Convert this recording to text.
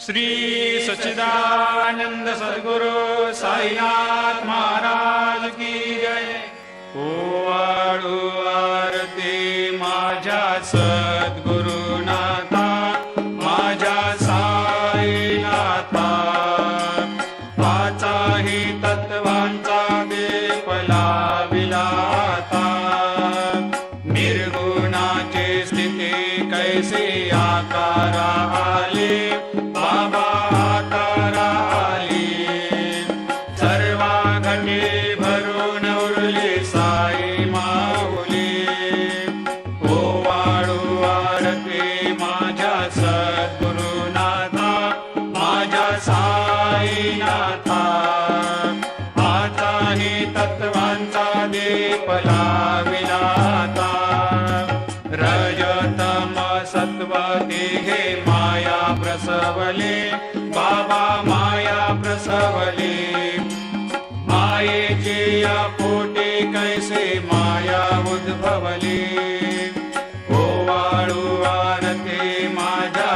श्री सच्चिदानंद सद्गुरु साईनाथ महाराज की जय। ओवाळू आरती माझ्या सद्गुरुनाथा, माझ्या साईनाथा, पाचाही तत्वांचा दीप लाविला आता। निर्गुणाची स्थिती कैसे आकारा आले, बाबा आकारा आली। सर्वा घटी भरून उरली साई माऊली। ओवाळू आरती माझ्या सद्गुरुनाथा, माझ्या साईनाथा, आताही तत्वांचा दीप लाविला आता। रजतम सत्व तिघे माया प्रसवले, बाबा माया प्रसवले। मायेची या पोटी कैसे माया उद्भवली। ओवाळू आरती माझ्या